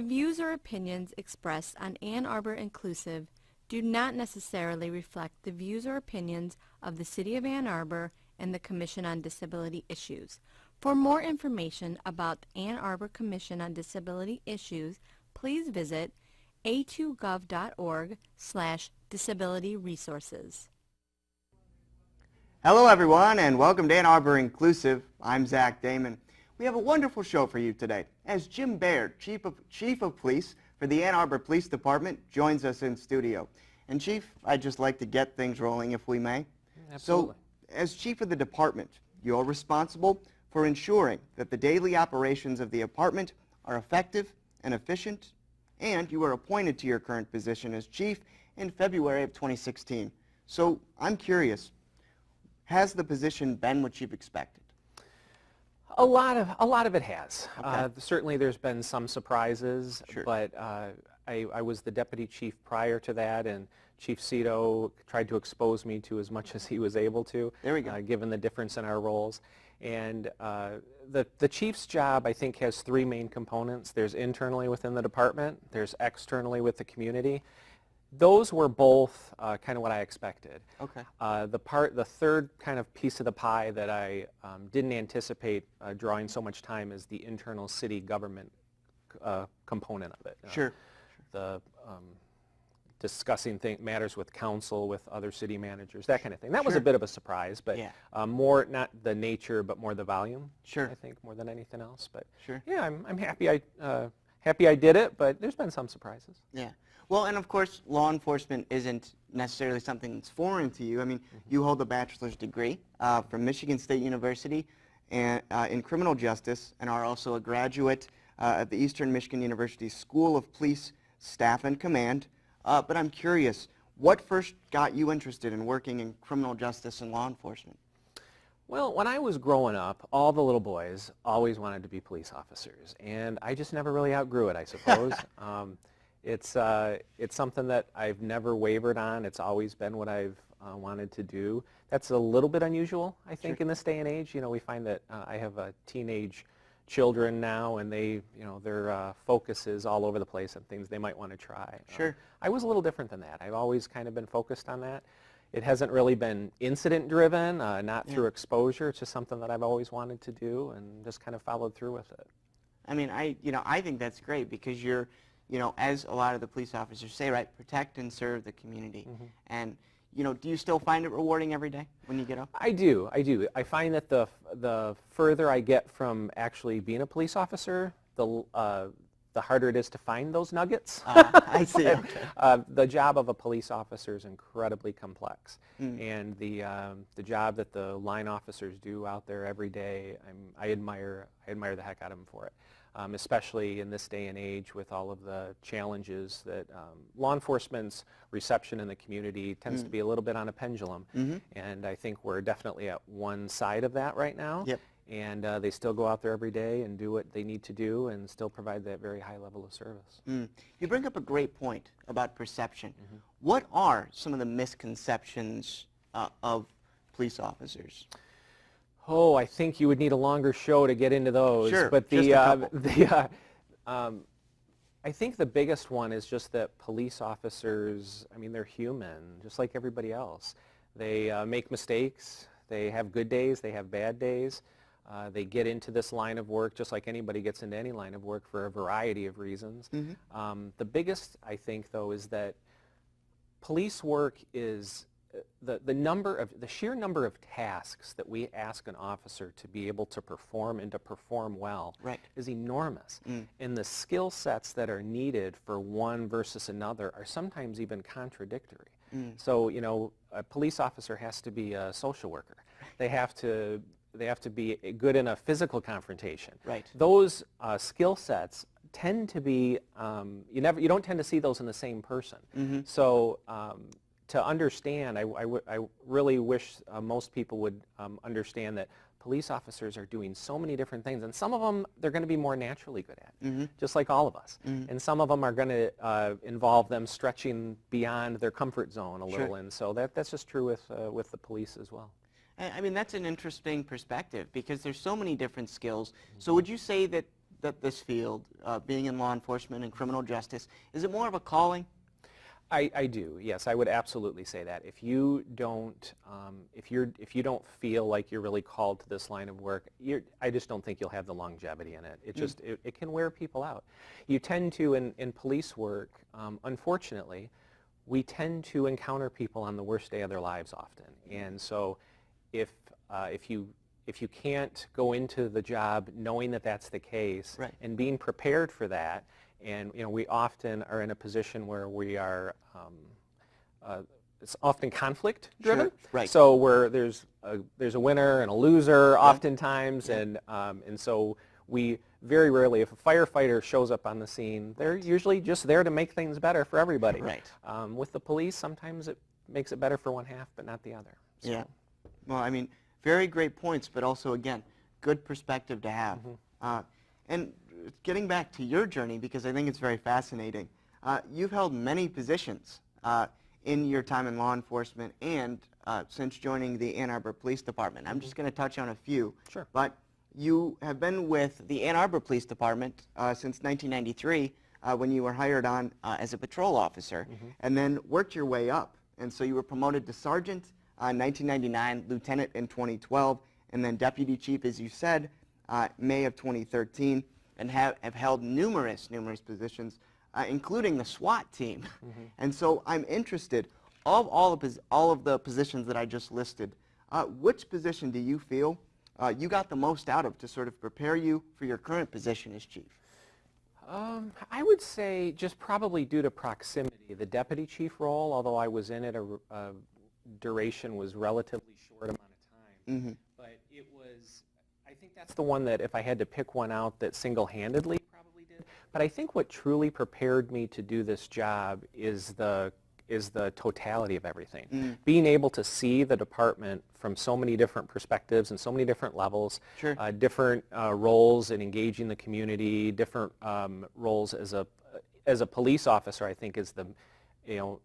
views or opinions expressed on Ann Arbor Inclusive do not necessarily reflect the views or opinions of the City of Ann Arbor and the Commission on Disability Issues. For more information about the Ann Arbor Commission on Disability Issues, please visit a2gov.org/disability resources. Hello everyone and welcome to Ann Arbor Inclusive. I'm Zach Damon. We have a wonderful show for you today as Jim Baird, Chief of Police for the Ann Arbor Police Department, joins us in studio. And Chief, I'd just like to get things rolling if we may. Absolutely. So, as Chief of the Department, you're responsible for ensuring that the daily operations of the department are effective and efficient, and you were appointed to your current position as Chief in February of 2016. So, I'm curious, has the position been what you've expected? A lot of it has. Okay. Certainly there's been some surprises, Sure. but I was the deputy chief prior to that, and Chief Cito tried to expose me to as much as he was able to, There we go. given the difference in our roles. And the chief's job, I think, has three main components. There's internally within the department, there's externally with the community. Those were both kind of what I expected. Okay. The third kind of piece of the pie that I didn't anticipate drawing so much time is the internal city government component of it. Sure. The discussing matters with council, with other city managers, that kind of thing. That was a Sure. bit of a surprise, but Yeah. More not the nature, but more the volume. Sure. I think more than anything else. But Sure. yeah, I'm happy I did it, but there's been some surprises. Yeah. Well, and of course, law enforcement isn't necessarily something that's foreign to you. I mean, you hold a bachelor's degree from Michigan State University and, in criminal justice, and are also a graduate at the Eastern Michigan University School of Police Staff and Command. But I'm curious, what first got you interested in working in criminal justice and law enforcement? Well, when I was growing up, all the little boys always wanted to be police officers, and I just never really outgrew it, I suppose. It's something that I've never wavered on. It's always been what I've wanted to do. That's a little bit unusual, I think, Sure. in this day and age. You know, we find that I have teenage children now, and their focus is all over the place on things they might want to try. Sure. I was a little different than that. I've always kind of been focused on that. It hasn't really been incident-driven, not through exposure. It's just something that I've always wanted to do, and just kind of followed through with it. I mean, I think that's great because you're, as a lot of the police officers say, right, protect and serve the community. Mm-hmm. And, do you still find it rewarding every day when you get up? I do. I find that the further I get from actually being a police officer, the harder it is to find those nuggets. I see. Okay. The job of a police officer is incredibly complex, Mm. and the job that the line officers do out there every day, I admire the heck out of them for it. Especially in this day and age with all of the challenges that law enforcement's reception in the community tends to be a little bit on a pendulum. Mm-hmm. And I think we're definitely at one side of that right now. Yep. And they still go out there every day and do what they need to do and still provide that very high level of service. Mm. You bring up a great point about perception. Mm-hmm. What are some of the misconceptions of police officers? Oh, I think you would need a longer show to get into those. Sure, But just a couple. I think the biggest one is just that police officers, I mean, they're human, just like everybody else. They make mistakes. They have good days. They have bad days. They get into this line of work just like anybody gets into any line of work for a variety of reasons. Mm-hmm. The biggest, I think, though, is that police work is the sheer number of tasks that we ask an officer to be able to perform and to perform well Right. is enormous. Mm. And the skill sets that are needed for one versus another are sometimes even contradictory. Mm. So, a police officer has to be a social worker. They have to be good in a physical confrontation. Right. Those skill sets tend to be you don't tend to see those in the same person. Mm-hmm. So to understand, I really wish most people would understand that police officers are doing so many different things, and some of them they're going to be more naturally good at, Mm-hmm. just like all of us. Mm-hmm. And some of them are going to involve them stretching beyond their comfort zone a little, Sure. and so that's just true with the police as well. I mean, that's an interesting perspective because there's so many different skills. So would you say that that this field, being in law enforcement and criminal justice, is it more of a calling? I do, yes. I would absolutely say that. If you don't, if you don't feel like you're really called to this line of work, I just don't think you'll have the longevity in it. It just, it can wear people out. You tend to, in police work, unfortunately, we tend to encounter people on the worst day of their lives often. And so if you can't go into the job knowing that that's the case, Right. and being prepared for that, and we often are in a position where we are, it's often conflict driven. Sure. Right. So where there's a winner and a loser oftentimes, and so we very rarely, if a firefighter shows up on the scene, they're usually just there to make things better for everybody. Right. With the police, sometimes it makes it better for one half, but not the other. So. Yeah. Well, I mean, very great points, but also, again, good perspective to have. And getting back to your journey, because I think it's very fascinating, you've held many positions in your time in law enforcement and since joining the Ann Arbor Police Department. I'm just going to touch on a few. Sure. But you have been with the Ann Arbor Police Department since 1993 when you were hired on as a patrol officer, and then worked your way up. And so you were promoted to sergeant in 1999, lieutenant in 2012, and then deputy chief, as you said, May of 2013, and have held numerous positions, including the SWAT team. And so I'm interested, of all of the positions that I just listed, which position do you feel you got the most out of to sort of prepare you for your current position as chief? I would say just probably due to proximity. The deputy chief role, although I was in it a duration, was relatively short amount of time. But it was, I think that's the one that if I had to pick one out that single-handedly probably did. But I think what truly prepared me to do this job is the totality of everything. Being able to see the department from so many different perspectives and so many different levels, Sure. Different roles in engaging the community, different roles as a police officer, I think is the,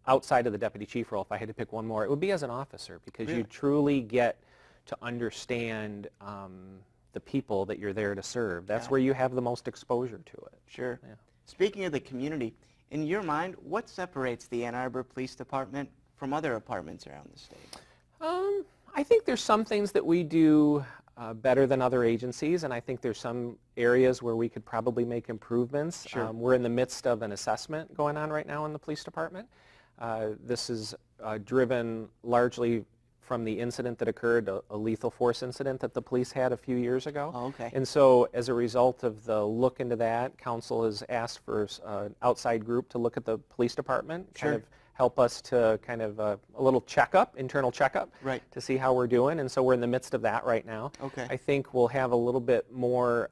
outside of the deputy chief role, if I had to pick one more, it would be as an officer, because Really? you truly get to understand the people that you're there to serve. That's where you have the most exposure to it. Sure. Yeah. Speaking of the community, in your mind, what separates the Ann Arbor Police Department from other departments around the state? I think there's some things that we do better than other agencies, and I think there's some areas where we could probably make improvements. Sure. We're in the midst of an assessment going on right now in the police department. This is driven largely from the incident that occurred, a lethal force incident that the police had a few years ago. Oh, okay. And so as a result of the look into that, council has asked for an outside group to look at the police department, Sure. kind of help us to kind of a little checkup, internal checkup, Right. to see how we're doing. And so we're in the midst of that right now. Okay. I think we'll have a little bit more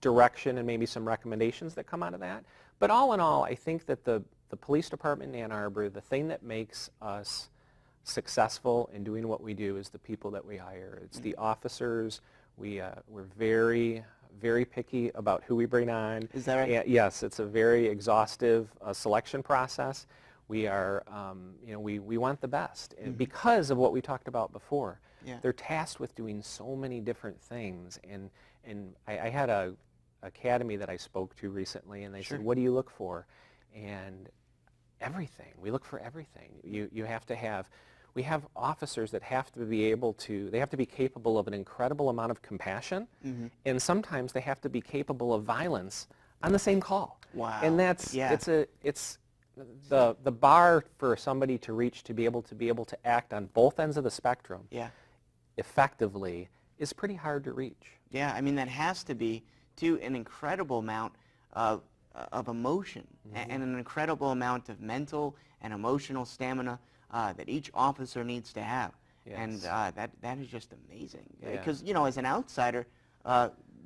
direction and maybe some recommendations that come out of that. But all in all, I think that the police department in Ann Arbor, the thing that makes us successful in doing what we do is the people that we hire. It's the officers. We're very, very picky about who we bring on. Is that right? And yes, it's a very exhaustive selection process. We are, we want the best, and because of what we talked about before. Yeah. They're tasked with doing so many different things, and I had a academy that I spoke to recently, and they Sure. said, "What do you look for?" And everything. We look for everything. You have to have. We have officers that have to be able to, they have to be capable of an incredible amount of compassion, and sometimes they have to be capable of violence on the same call. Wow. And that's, Yeah. it's the bar for somebody to reach to be able to act on both ends of the spectrum Yeah. effectively is pretty hard to reach. Yeah, I mean, that has to be, too, an incredible amount of emotion and an incredible amount of mental and emotional stamina that each officer needs to have. Yes. And that is just amazing. Yeah. Because, as an outsider,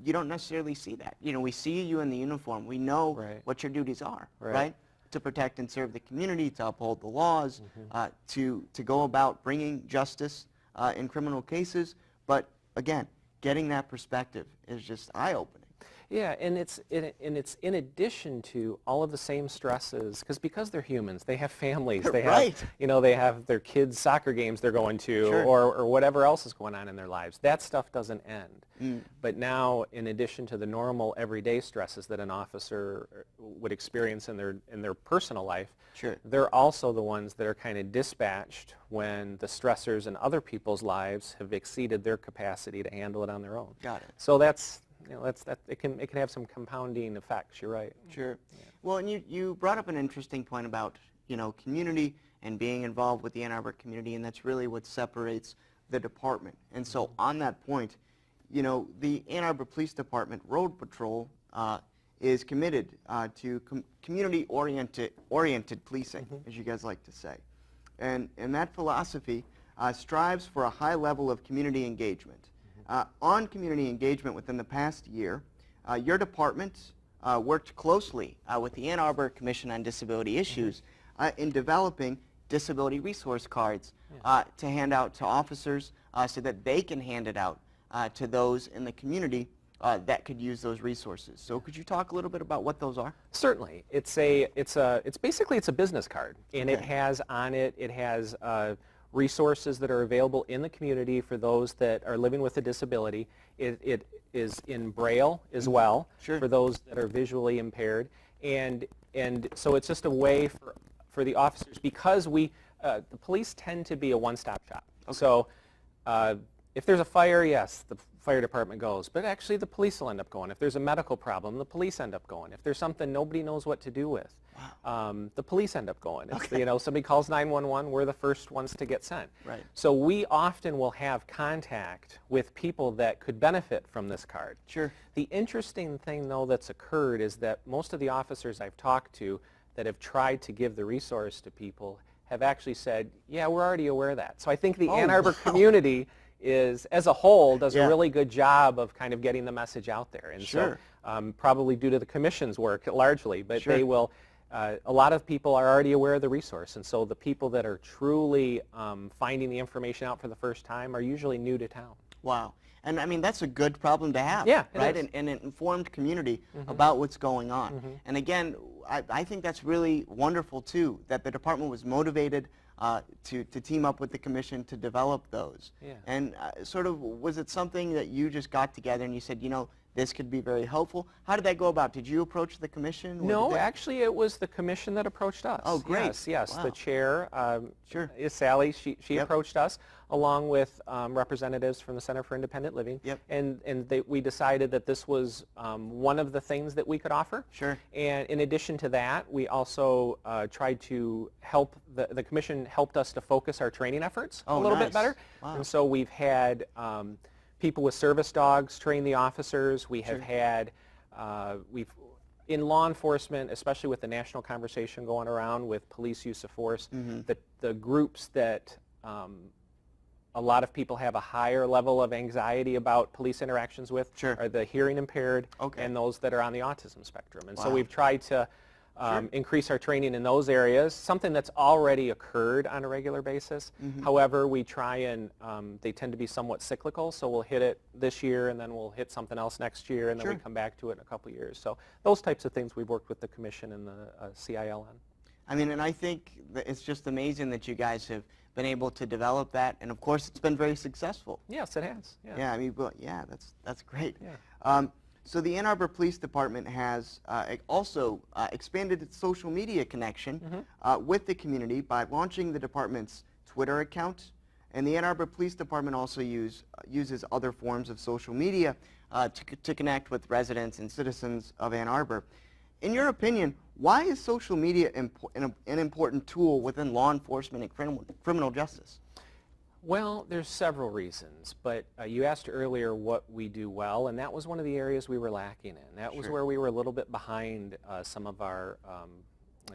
you don't necessarily see that. We see you in the uniform. We know Right. what your duties are, Right. right? To protect and serve the community, to uphold the laws, to go about bringing justice in criminal cases. But again, getting that perspective is just eye-opening. Yeah, and it's in addition to all of the same stresses, because they're humans, they have families, they have Right. they have their kids' soccer games they're going to, Sure. or whatever else is going on in their lives. That stuff doesn't end. Mm. But now, in addition to the normal everyday stresses that an officer would experience in their personal life, Sure. they're also the ones that are kind of dispatched when the stressors in other people's lives have exceeded their capacity to handle it on their own. Got it. So that's it can have some compounding effects. You're right. Sure. Well, and you brought up an interesting point about, community and being involved with the Ann Arbor community, and that's really what separates the department. And so on that point, the Ann Arbor Police Department Road Patrol is committed to community-oriented policing, as you guys like to say. And that philosophy strives for a high level of community engagement. On community engagement within the past year, your department worked closely with the Ann Arbor Commission on Disability Issues in developing disability resource cards to hand out to officers so that they can hand it out to those in the community that could use those resources. So could you talk a little bit about what those are? Certainly. It's basically a business card, and Okay. it has on it resources that are available in the community for those that are living with a disability. It is in Braille as well Sure. for those that are visually impaired, and so it's just a way for the officers, because the police tend to be a one-stop shop. Okay. So if there's a fire, yes, the fire department goes, but actually the police will end up going. If there's a medical problem, the police end up going. If there's something nobody knows what to do with, the police end up going. If somebody calls 911, we're the first ones to get sent. Right. So we often will have contact with people that could benefit from this card. Sure. The interesting thing, though, that's occurred is that most of the officers I've talked to that have tried to give the resource to people have actually said, yeah, we're already aware of that. So I think the Ann Arbor community as a whole, does a really good job of kind of getting the message out there. And Sure. so probably due to the commission's work largely, but Sure. they will, a lot of people are already aware of the resource. And so the people that are truly finding the information out for the first time are usually new to town. Wow. And I mean, that's a good problem to have, Yeah, it right? is. And an informed community about what's going on. And again, I think that's really wonderful too, that the department was motivated to team up with the commission to develop those. Yeah. And sort of, was it something that you just got together and you said, this could be very helpful? How did that go about? Did you approach the commission? Or No, did they- actually it was the commission that approached us. Oh, great. Yes. Wow. The chair Sure. is Sally. She Yep. approached us along with representatives from the Center for Independent Living. Yep. And we decided that this was one of the things that we could offer. Sure. And in addition to that, we also tried to help, the commission helped us to focus our training efforts a little nice. bit better. Wow. And so we've had people with service dogs train the officers. We have Sure. had, in law enforcement, especially with the national conversation going around with police use of force, the groups that a lot of people have a higher level of anxiety about police interactions with Sure. are the hearing impaired Okay. and those that are on the autism spectrum. And so Wow. we've tried to increase our training in those areas, something that's already occurred on a regular basis. However, we try and, they tend to be somewhat cyclical, so we'll hit it this year and then we'll hit something else next year and then we Sure. come back to it in a couple of years. So those types of things we've worked with the commission and the CIL on. I mean, and I think that it's just amazing that you guys have been able to develop that, and of course it's been very successful. Yes, it has. Yeah, I mean, but yeah, that's great. Yeah. So the Ann Arbor Police Department has also expanded its social media connection with the community by launching the department's Twitter account, and the Ann Arbor Police Department also uses other forms of social media to connect with residents and citizens of Ann Arbor. In your opinion, why is social media an important tool within law enforcement and criminal justice? Well, there's several reasons, but you asked earlier what we do well, and that was one of the areas we were lacking in. That was Sure. where we were a little bit behind some of our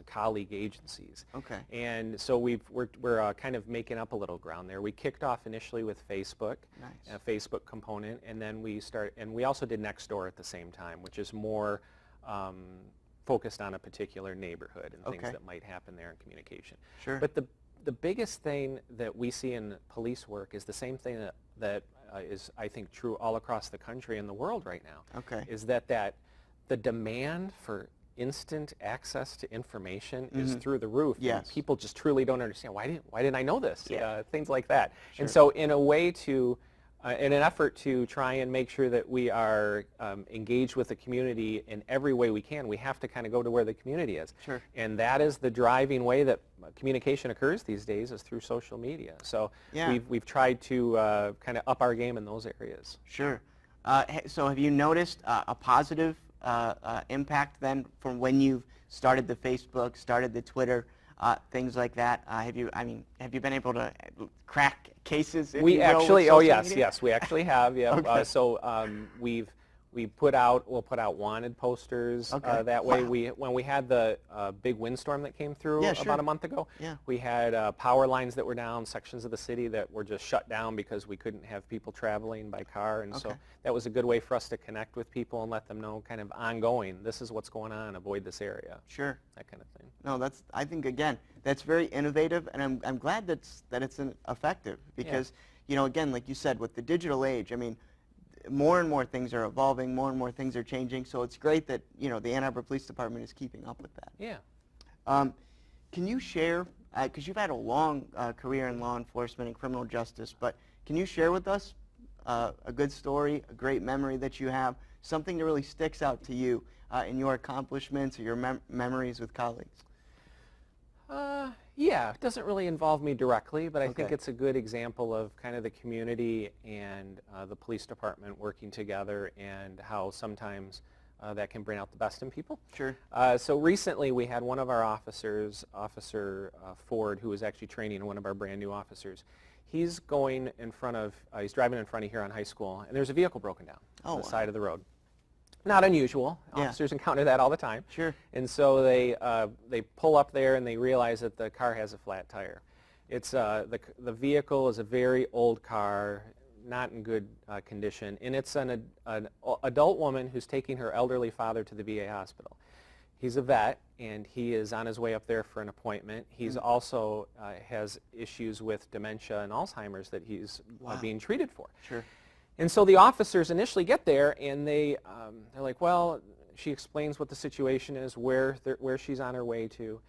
colleague agencies. Okay. And so we're kind of making up a little ground there. We kicked off initially with Facebook, Nice. a Facebook component, and then we also did Nextdoor at the same time, which is more focused on a particular neighborhood and things Okay. that might happen there in communication. Sure. But the biggest thing that we see in police work is the same thing that is, I think, true all across the country and the world right now. Okay. Is that the demand for instant access to information is through the roof. Yes. And people just truly don't understand, why didn't I know this? Yeah. Things like that. Sure. And so in a way to, in an effort to try and make sure that we are engaged with the community in every way we can, we have to kind of go to where the community is. Sure. And that is the driving way that communication occurs these days, is through social media. So Yeah. we've tried to kind of up our game in those areas. Sure. So have you noticed a positive impact then from when you've started the Facebook, started the Twitter, things like that? Have you been able to crack cases? If We you will, actually, with oh social yes, media? yes, we actually have. Yeah. Okay. We'll put out wanted posters. Okay. That way, Wow. when we had the big windstorm that came through Yeah, sure. about a month ago, Yeah. we had power lines that were down, sections of the city that were just shut down because we couldn't have people traveling by car, and so Okay. that was a good way for us to connect with people and let them know kind of ongoing, this is what's going on, avoid this area, Sure. that kind of thing. No, I think again, that's very innovative, and I'm glad that it's effective because, again, like you said, with the digital age, I mean, more and more things are evolving, more and more things are changing, so it's great that, the Ann Arbor Police Department is keeping up with that. Yeah. Can you share, because you've had a long career in law enforcement and criminal justice, but can you share with us a good story, a great memory that you have, something that really sticks out to you in your accomplishments or your memories with colleagues? Yeah, it doesn't really involve me directly, but I think Okay. it's a good example of kind of the community and the police department working together, and how sometimes that can bring out the best in people. Sure. So recently we had one of our officers, Officer Ford, who was actually training one of our brand new officers. He's going in front of, he's driving in front of Huron High School, and there's a vehicle broken down Oh, on the wow. side of the road. Not unusual. Yeah. Officers encounter that all the time. Sure. And so they pull up there and they realize that the car has a flat tire. It's the vehicle is a very old car, not in good condition, and it's an adult woman who's taking her elderly father to the VA hospital. He's a vet, and he is on his way up there for an appointment. He's also has issues with dementia and Alzheimer's that he's Wow. being treated for. Sure. And so the officers initially get there, and they're like, well, she explains what the situation is, where she's on her way to.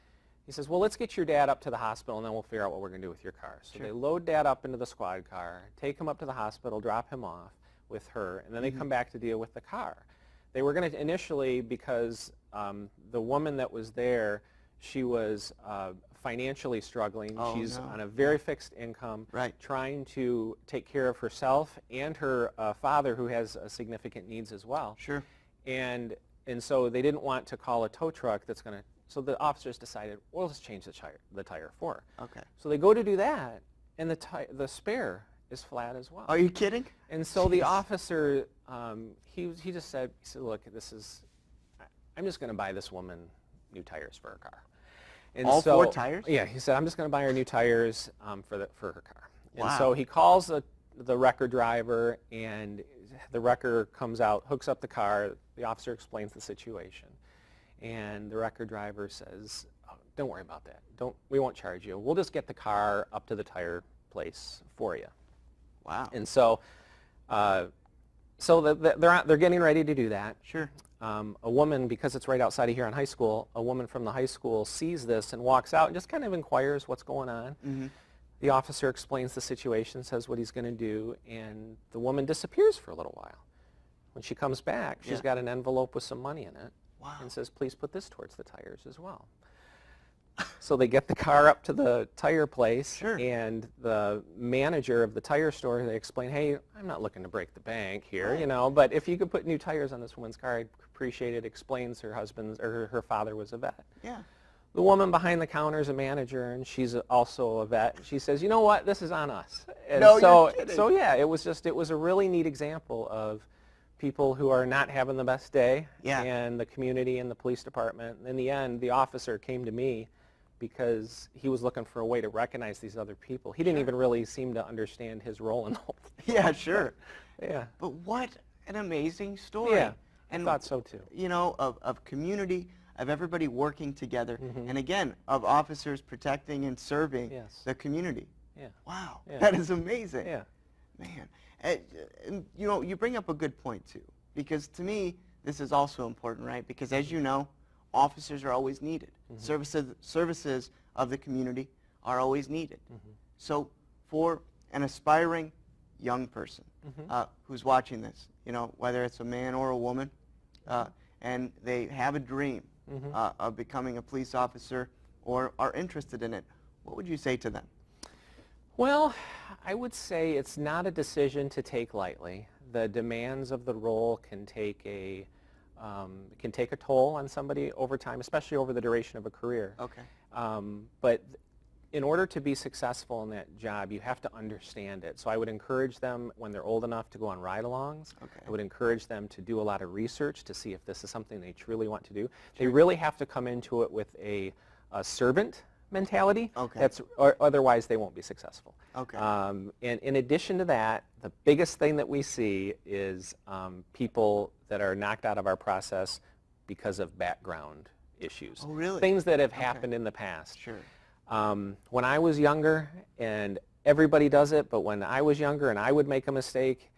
He says, well, let's get your dad up to the hospital, and then we'll figure out what we're going to do with your car. So Sure. they load Dad up into the squad car, take him up to the hospital, drop him off with her, and then they come back to deal with the car. They were going to initially, because the woman that was there, she was financially struggling. Oh, She's no. on a very fixed income, Right. trying to take care of herself and her father, who has significant needs as well. Sure. And so they didn't want to call a tow truck that's going to, so the officers decided, well, let's change the tire for her. Okay. So they go to do that, and the spare is flat as well. Are you kidding? And so the Jeez. officer, he just said, look, I'm just going to buy this woman new tires for her car. And All so, 4 tires? Yeah, he said, I'm just going to buy her new tires for her car. And Wow. so he calls the wrecker driver, and the wrecker comes out, hooks up the car. The officer explains the situation. And the wrecker driver says, oh, don't worry about that. We won't charge you. We'll just get the car up to the tire place for you. Wow. And so, they're getting ready to do that. Sure. A woman, because it's right outside of Huron High School, a woman from the high school sees this and walks out and just kind of inquires what's going on. Mm-hmm. The officer explains the situation, says what he's going to do, and the woman disappears for a little while. When she comes back, she's Yeah. got an envelope with some money in it. Wow. And says, please put this towards the tires as well. So they get the car up to the tire place, Sure. and the manager of the tire store, they explain, hey, I'm not looking to break the bank here, Right. but if you could put new tires on this woman's car, I'd appreciate it. Explains her husband's, or her father was a vet. Yeah. The woman behind the counter is a manager, and she's also a vet. She says, you know what, this is on us. And No, so, you're kidding. so yeah, it was a really neat example of people who are not having the best day, Yeah. and the community and the police department. In the end, the officer came to me because he was looking for a way to recognize these other people. He didn't even really seem to understand his role in the whole thing. Yeah, sure. Yeah. But what an amazing story. Yeah, And I thought so too. of community, of everybody working together, Mhm. and again, of officers protecting and serving Yes. the community. Yeah. Wow, Yeah. that is amazing. Yeah. Man, and, you bring up a good point too, because to me, this is also important, right? Because as you know, officers are always needed. Services of the community are always needed. So for an aspiring young person who's watching this, you know, whether it's a man or a woman, and they have a dream of becoming a police officer or are interested in it, what would you say to them? Well, I would say it's not a decision to take lightly. The demands of the role can take a toll on somebody over time, especially over the duration of a career. Okay. But in order to be successful in that job, you have to understand it. So I would encourage them when they're old enough to go on ride-alongs. Okay. I would encourage them to do a lot of research to see if this is something they truly want to do. They really have to come into it with a servant mentality. Okay. Or otherwise they won't be successful. Okay. And in addition to that, the biggest thing that we see is people that are knocked out of our process because of background issues. Oh, really? Things that have happened in the past. Sure. When I was younger, and everybody does it, but when I was younger and I would make a mistake,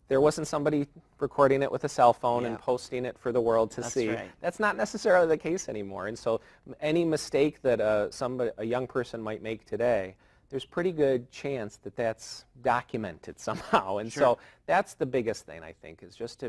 there wasn't somebody recording it with a cell phone and posting it for the world to see. Right. That's not necessarily the case anymore. And so any mistake that a young person might make today, there's pretty good chance that that's documented somehow. And so that's the biggest thing, I think, is just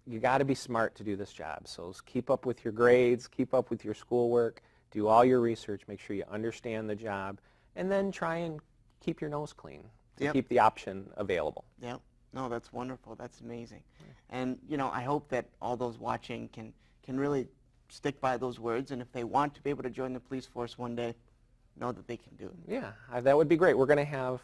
you got to be smart to do this job. So keep up with your grades, keep up with your schoolwork, do all your research, make sure you understand the job, and then try and keep your nose clean to keep the option available. Yep. No, that's wonderful. That's amazing. And, you know, I hope that all those watching can really stick by those words, and if they want to be able to join the police force one day, know that they can do it. Yeah, that would be great. We're going to have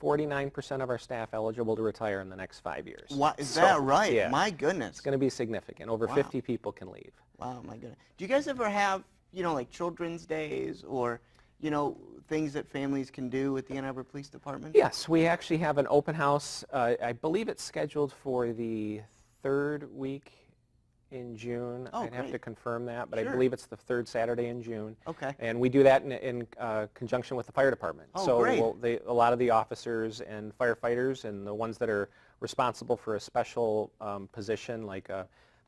49% of our staff eligible to retire in the next 5 years. What, is that right? Yeah. My goodness. It's going to be significant. Over 50 people can leave. Wow, my goodness. Do you guys ever have, you know, like children's days or, you know, things that families can do with the Ann Arbor Police Department? Yes, we actually have an open house. I believe it's scheduled for the third week in June. Oh, I'd have great. to confirm that, but I Sure. believe it's the third Saturday in June. Okay. And we do that in conjunction with the fire department. Oh, so great. a lot of the officers and firefighters and the ones that are responsible for a special position, like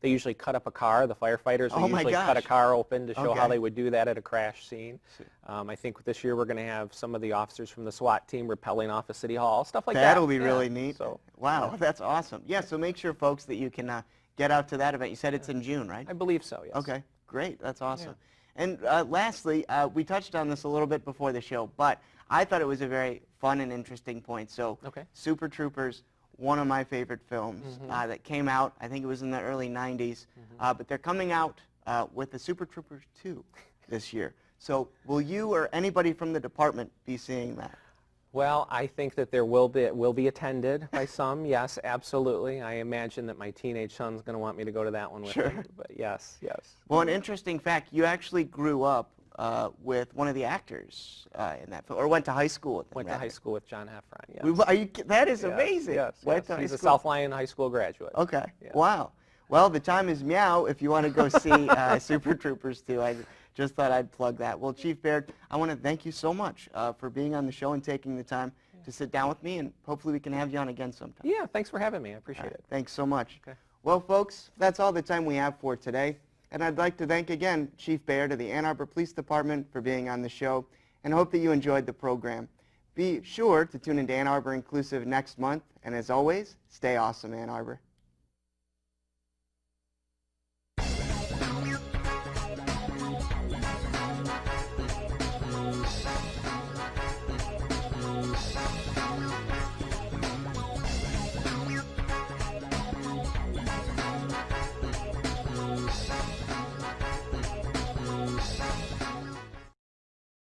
they usually cut up a car. The firefighters Oh, will my usually cut a gosh. car open to show how Okay. they would do that at a crash scene. I think this year we're going to have some of the officers from the SWAT team rappelling off of City Hall, stuff like that. That'll be Yeah. really neat. So, wow, that's awesome. Yeah, so make sure, folks, that you can get out to that event. You said it's in June, right? I believe so, yes. Okay, great. That's awesome. And lastly, we touched on this a little bit before the show, but I thought it was a very fun and interesting point. So Super Troopers, one of my favorite films that came out, I think it was in the early 90s, but they're coming out with the Super Troopers 2 this year. So will you or anybody from the department be seeing that? Well, I think that there will be attended by some, yes, absolutely. I imagine that my teenage son's going to want me to go to that one with him, but yes, yes. Well, an interesting fact, you actually grew up with one of the actors in that film, or went to high school with him. Went to high school with John Heffron, yes. That is Yes, amazing. Yes, Went yes. to high He's a school. South Lyon High School graduate. Okay, Yeah. wow. Well, the time is meow if you want to go see Super Troopers 2. I just thought I'd plug that. Well, Chief Baird, I want to thank you so much for being on the show and taking the time to sit down with me, and hopefully we can have you on again sometime. Yeah, thanks for having me. I appreciate All right, it. thanks so much. Okay. Well, folks, that's all the time we have for today. And I'd like to thank again Chief Baird of the Ann Arbor Police Department for being on the show, and hope that you enjoyed the program. Be sure to tune into Ann Arbor Inclusive next month, and as always, stay awesome, Ann Arbor.